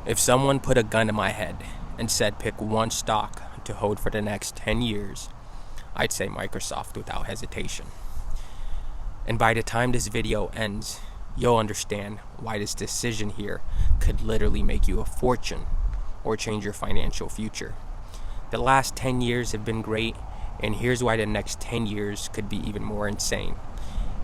If someone put a gun to my head and said pick one stock to hold for the next 10 years, I'd say Microsoft without hesitation. And by the time this video ends, you'll understand why this decision here could literally make you a fortune or change your financial future. The last 10 years have been great, and here's why the next 10 years could be even more insane.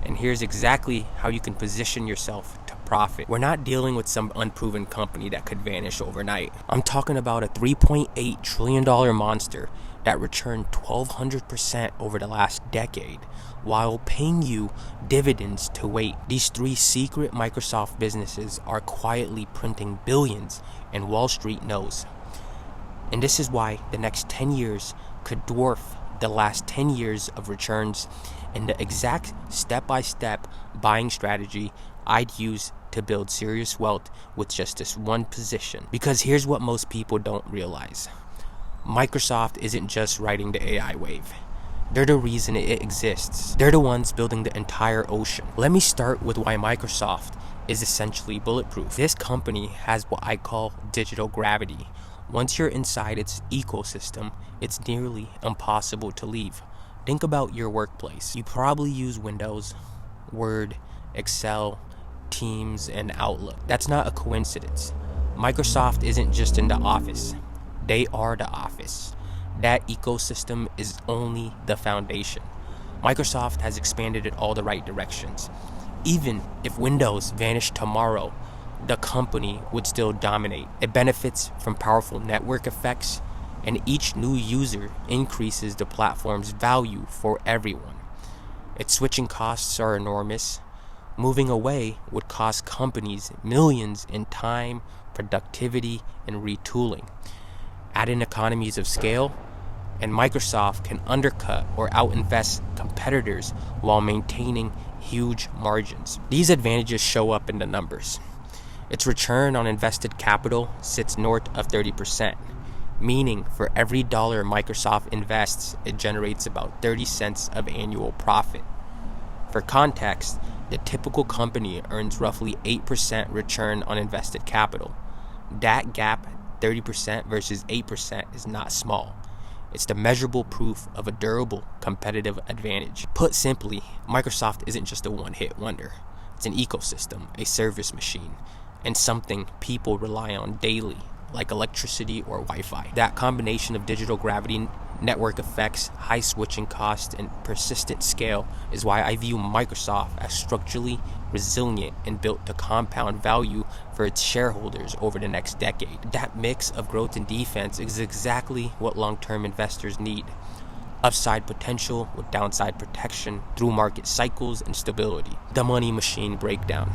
And here's exactly how you can position yourself to profit. We're not dealing with some unproven company that could vanish overnight. I'm talking about a $3.8 trillion monster that returned 1,200% over the last decade while paying you dividends to wait. These three secret Microsoft businesses are quietly printing billions, and Wall Street knows. And this is why the next 10 years could dwarf the last 10 years of returns, and the exact step-by-step buying strategy I'd use to build serious wealth with just this one position. Because here's what most people don't realize. Microsoft isn't just riding the AI wave. They're the reason it exists. They're the ones building the entire ocean. Let me start with why Microsoft is essentially bulletproof. This company has what I call digital gravity. Once you're inside its ecosystem, it's nearly impossible to leave. Think about your workplace. You probably use Windows, Word, Excel, Teams, and Outlook. That's not a coincidence. Microsoft isn't just in the office. They are the office. That ecosystem is only the foundation. Microsoft has expanded in all the right directions. Even if Windows vanished tomorrow, the company would still dominate. It benefits from powerful network effects, and each new user increases the platform's value for everyone. Its switching costs are enormous. Moving away would cost companies millions in time, productivity, and retooling. Add in economies of scale, and Microsoft can undercut or outinvest competitors while maintaining huge margins. These advantages show up in the numbers. Its return on invested capital sits north of 30%, meaning for every dollar Microsoft invests, it generates about 30 cents of annual profit. For context, the typical company earns roughly 8% return on invested capital. That gap, 30% versus 8%, is not small. It's the measurable proof of a durable competitive advantage. Put simply, Microsoft isn't just a one-hit wonder. It's an ecosystem, a service machine, and something people rely on daily, like electricity or Wi-Fi. That combination of digital gravity, network effects, high switching costs, and persistent scale is why I view Microsoft as structurally resilient and built to compound value for its shareholders over the next decade. That mix of growth and defense is exactly what long-term investors need. Upside potential with downside protection through market cycles and stability. The money machine breakdown.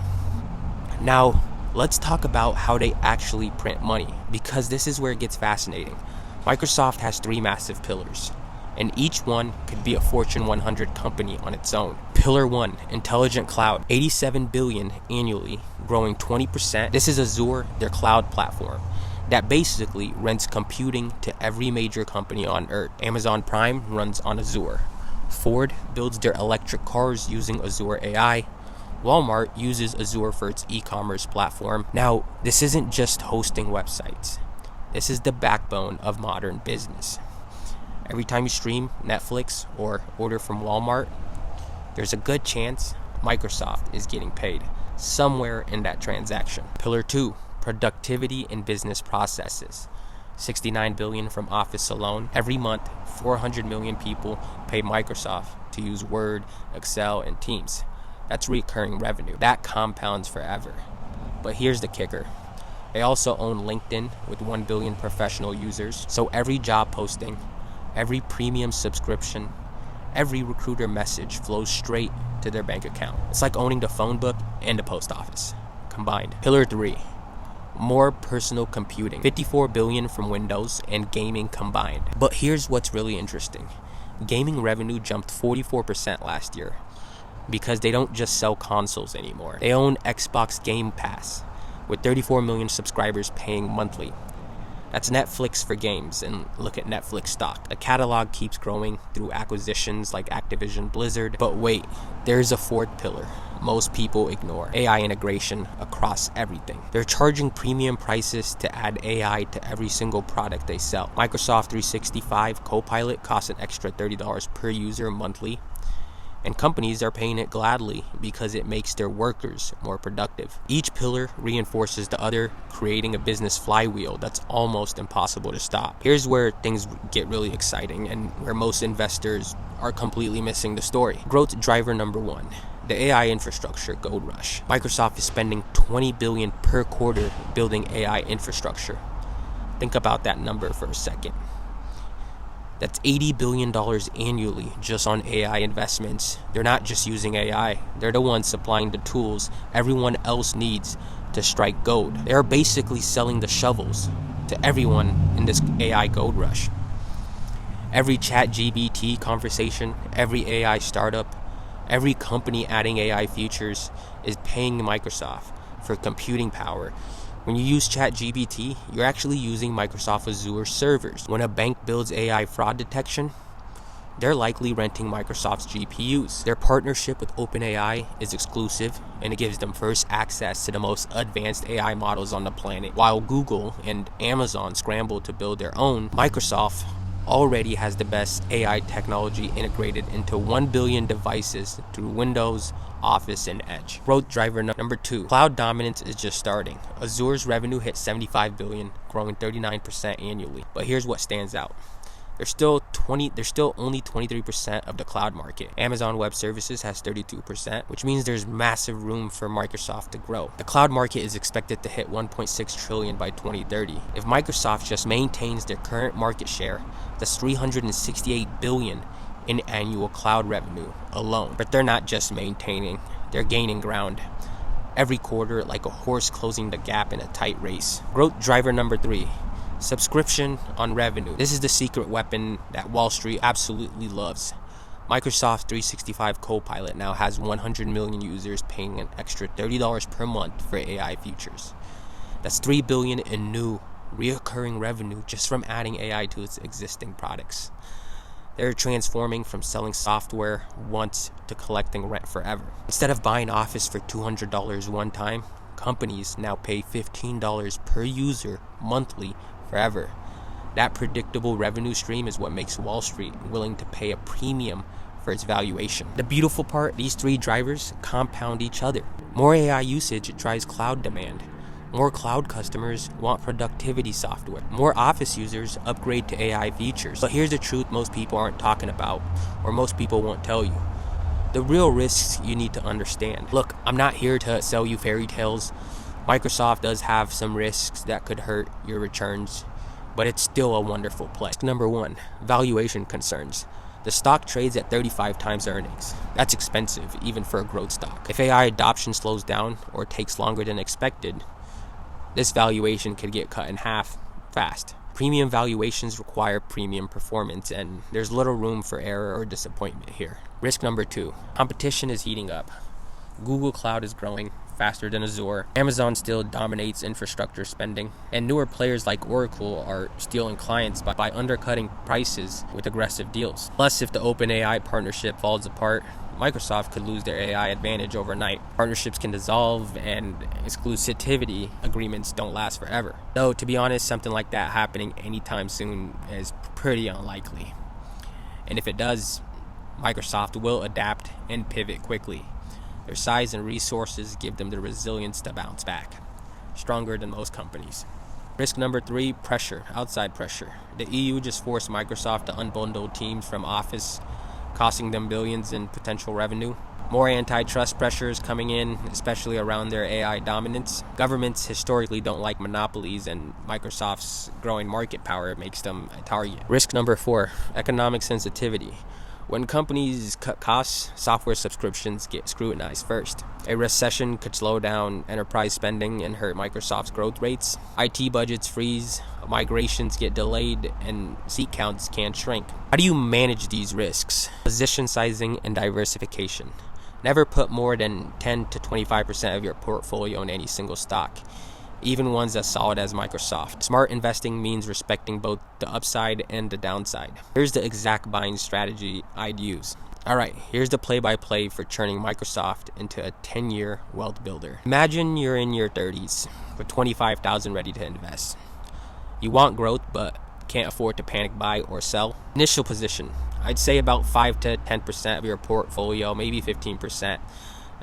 Now, let's talk about how they actually print money, because this is where it gets fascinating. Microsoft has three massive pillars, and each one could be a Fortune 100 company on its own. Pillar 1, Intelligent Cloud, $87 billion annually, growing 20%. This is Azure, their cloud platform, that basically rents computing to every major company on Earth. Amazon Prime runs on Azure. Ford builds their electric cars using Azure AI. Walmart uses Azure for its e-commerce platform. Now, this isn't just hosting websites. This is the backbone of modern business. Every time you stream Netflix or order from Walmart, there's a good chance Microsoft is getting paid somewhere in that transaction. Pillar 2, productivity and business processes. $69 billion from Office alone. Every month, 400 million people pay Microsoft to use Word, Excel, and Teams. That's recurring revenue. That compounds forever. But here's the kicker. They also own LinkedIn with 1 billion professional users. So every job posting, every premium subscription, every recruiter message flows straight to their bank account. It's like owning the phone book and the post office combined. Pillar 3, more personal computing. $54 billion from Windows and gaming combined. But here's what's really interesting. Gaming revenue jumped 44% last year, because they don't just sell consoles anymore. They own Xbox Game Pass, with 34 million subscribers paying monthly. That's Netflix for games, and look at Netflix stock. The catalog keeps growing through acquisitions like Activision Blizzard. But wait, there's a fourth pillar most people ignore: AI integration across everything. They're charging premium prices to add AI to every single product they sell. Microsoft 365 Copilot costs an extra $30 per user monthly, and companies are paying it gladly because it makes their workers more productive. Each pillar reinforces the other, creating a business flywheel that's almost impossible to stop. Here's where things get really exciting and where most investors are completely missing the story. Growth driver number one: the AI infrastructure gold rush. Microsoft is spending $20 billion per quarter building AI infrastructure. Think about that number for a second. That's $80 billion annually just on AI investments. They're not just using AI, they're the ones supplying the tools everyone else needs to strike gold. They are basically selling the shovels to everyone in this AI gold rush. Every ChatGPT conversation, every AI startup, every company adding AI features is paying Microsoft for computing power. When you use ChatGPT, you're actually using Microsoft Azure servers. When a bank builds AI fraud detection, they're likely renting Microsoft's GPUs. Their partnership with OpenAI is exclusive, and it gives them first access to the most advanced AI models on the planet. While Google and Amazon scramble to build their own, Microsoft already has the best AI technology integrated into 1 billion devices through Windows, Office, and Edge. Growth driver number two: cloud dominance is just starting. Azure's revenue hit $75 billion, growing 39% annually. But here's what stands out. There's still only 23% of the cloud market. Amazon Web Services has 32%, which means there's massive room for Microsoft to grow. The cloud market is expected to hit $1.6 trillion by 2030. If Microsoft just maintains their current market share, that's $368 billion in annual cloud revenue alone. But they're not just maintaining, they're gaining ground every quarter, like a horse closing the gap in a tight race. Growth driver number three: subscription on revenue. This is the secret weapon that Wall Street absolutely loves. Microsoft 365 Copilot now has 100 million users paying an extra $30 per month for AI features. That's $3 billion in new reoccurring revenue just from adding AI to its existing products. They're transforming from selling software once to collecting rent forever. Instead of buying Office for $200 one time, companies now pay $15 per user monthly forever. That predictable revenue stream is what makes Wall Street willing to pay a premium for its valuation. The beautiful part: these three drivers compound each other. More AI usage drives cloud demand. More cloud customers want productivity software. More Office users upgrade to AI features. But here's the truth most people aren't talking about, or most people won't tell you. The real risks you need to understand. Look, I'm not here to sell you fairy tales. Microsoft does have some risks that could hurt your returns, but it's still a wonderful play. Number one: valuation concerns. The stock trades at 35 times earnings. That's expensive, even for a growth stock. If AI adoption slows down or takes longer than expected, this valuation could get cut in half fast. Premium valuations require premium performance, and there's little room for error or disappointment here. Risk number two: competition is heating up. Google Cloud is growing faster than Azure. Amazon still dominates infrastructure spending, and newer players like Oracle are stealing clients by undercutting prices with aggressive deals. Plus, if the OpenAI partnership falls apart, Microsoft could lose their AI advantage overnight. Partnerships can dissolve, and exclusivity agreements don't last forever. Though, to be honest, something like that happening anytime soon is pretty unlikely. And if it does, Microsoft will adapt and pivot quickly. Their size and resources give them the resilience to bounce back, stronger than most companies. Risk number three: pressure, outside pressure. The EU just forced Microsoft to unbundle Teams from Office, costing them billions in potential revenue. More antitrust pressures coming in, especially around their AI dominance. Governments historically don't like monopolies, and Microsoft's growing market power makes them a target. Risk number four: economic sensitivity. When companies cut costs, software subscriptions get scrutinized first. A recession could slow down enterprise spending and hurt Microsoft's growth rates. IT budgets freeze, migrations get delayed, and seat counts can shrink. How do you manage these risks? Position sizing and diversification. Never put more than 10 to 25% of your portfolio in any single stock. even ones as solid as Microsoft. Smart investing means respecting both the upside and the downside. Here's the exact buying strategy I'd use. Alright, here's the play-by-play for turning Microsoft into a 10-year wealth builder. Imagine you're in your 30s with $25,000 ready to invest. You want growth but can't afford to panic buy or sell. Initial position, I'd say about 5 to 10% of your portfolio, maybe 15%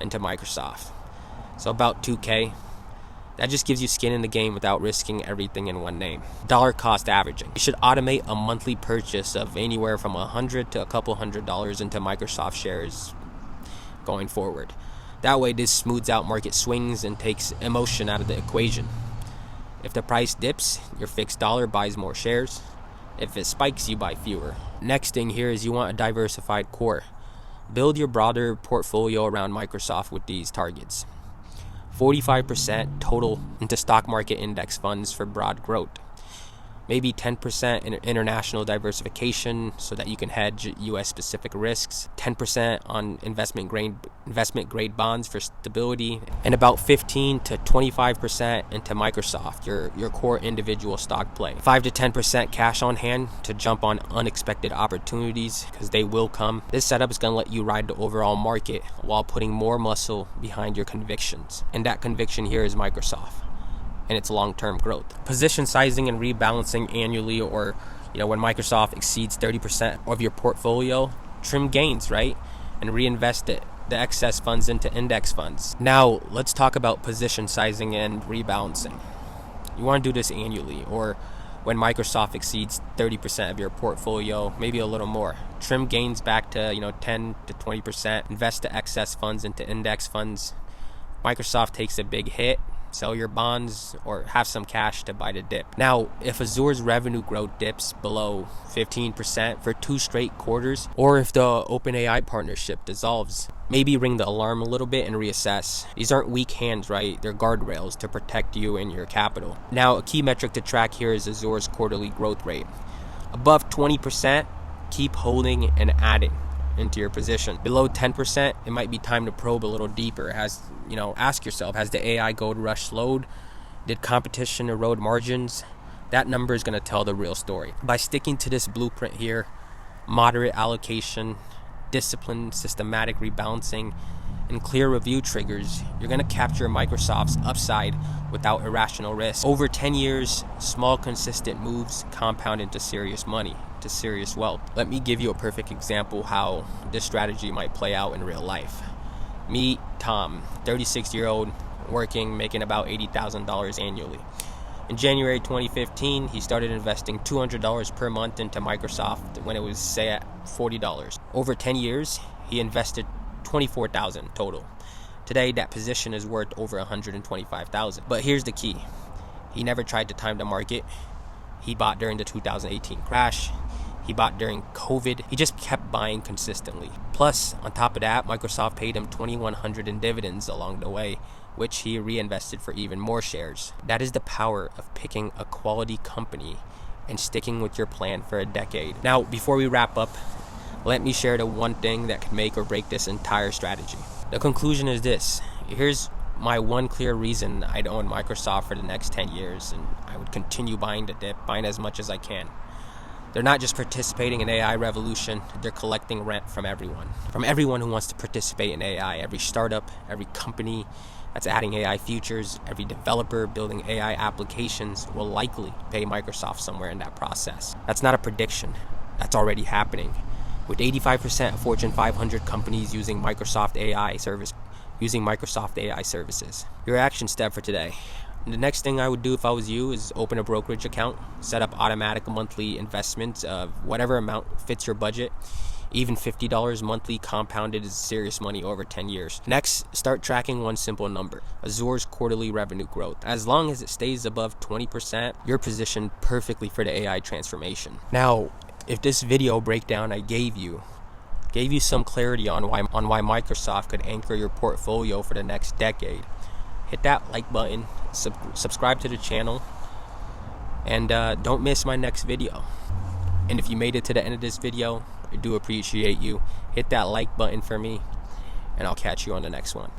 into Microsoft. So about 2K. That just gives you skin in the game without risking everything in one name. Dollar cost averaging. You should automate a monthly purchase of anywhere from $100 to a couple $100 into Microsoft shares going forward. That way this smooths out market swings and takes emotion out of the equation. If the price dips, your fixed dollar buys more shares. If it spikes, you buy fewer. Next thing here is you want a diversified core. Build your broader portfolio around Microsoft with these targets. 45% total into stock market index funds for broad growth. Maybe 10% in international diversification so that you can hedge US specific risks. 10% on investment grade bonds for stability, and about 15 to 25% into Microsoft, your core individual stock play. 5 to 10% cash on hand to jump on unexpected opportunities, because they will come. This setup is going to let you ride the overall market while putting more muscle behind your convictions. And that conviction here is Microsoft and its long-term growth. Position sizing and rebalancing annually, or when Microsoft exceeds 30% of your portfolio, trim gains, right? And reinvest the excess funds into index funds. Now, let's talk about position sizing and rebalancing. You want to do this annually, or when Microsoft exceeds 30% of your portfolio, maybe a little more. Trim gains back to 10 to 20%. Invest the excess funds into index funds. Microsoft takes a big hit, sell your bonds, or have some cash to buy the dip. Now, if Azure's revenue growth dips below 15% for 2 straight quarters, or if the OpenAI partnership dissolves, maybe ring the alarm a little bit and reassess. These aren't weak hands, right? They're guardrails to protect you and your capital. Now, a key metric to track here is Azure's quarterly growth rate. Above 20%, keep holding and adding into your position. Below 10%, it might be time to probe a little deeper. Ask yourself, has the AI gold rush slowed? Did competition erode margins? That number is going to tell the real story. By sticking to this blueprint here, moderate allocation, discipline, systematic rebalancing, and clear review triggers, you're going to capture Microsoft's upside without irrational risk. Over 10 years, small consistent moves compound into serious money, to serious wealth. Let me give you a perfect example how this strategy might play out in real life. Meet Tom, 36-year-old, working, making about $80,000 annually. In January 2015, he started investing $200 per month into Microsoft when it was, say, at $40. Over 10 years, he invested $24,000 total. Today, that position is worth over $125,000. But here's the key. He never tried to time the market. He bought during the 2018 crash. He bought during COVID. He just kept buying consistently. Plus, on top of that, Microsoft paid him $2,100 in dividends along the way, which he reinvested for even more shares. That is the power of picking a quality company and sticking with your plan for a decade. Now, before we wrap up, let me share the one thing that could make or break this entire strategy. The conclusion is this. Here's my one clear reason I'd own Microsoft for the next 10 years, and I would continue buying the dip, buying as much as I can. They're not just participating in AI revolution, they're collecting rent from everyone. From everyone who wants to participate in AI, every startup, every company that's adding AI features, every developer building AI applications will likely pay Microsoft somewhere in that process. That's not a prediction, that's already happening. With 85% of Fortune 500 companies using Microsoft AI services. Your action step for today. The next thing I would do if I was you is open a brokerage account, set up automatic monthly investments of whatever amount fits your budget. Even $50 monthly compounded is serious money over 10 years. Next, start tracking one simple number, Azure's quarterly revenue growth. As long as it stays above 20%, you're positioned perfectly for the AI transformation. Now, if this video breakdown I gave you some clarity on why Microsoft could anchor your portfolio for the next decade, hit that like button, subscribe to the channel, and don't miss my next video. And if you made it to the end of this video, I do appreciate you. Hit that like button for me, and I'll catch you on the next one.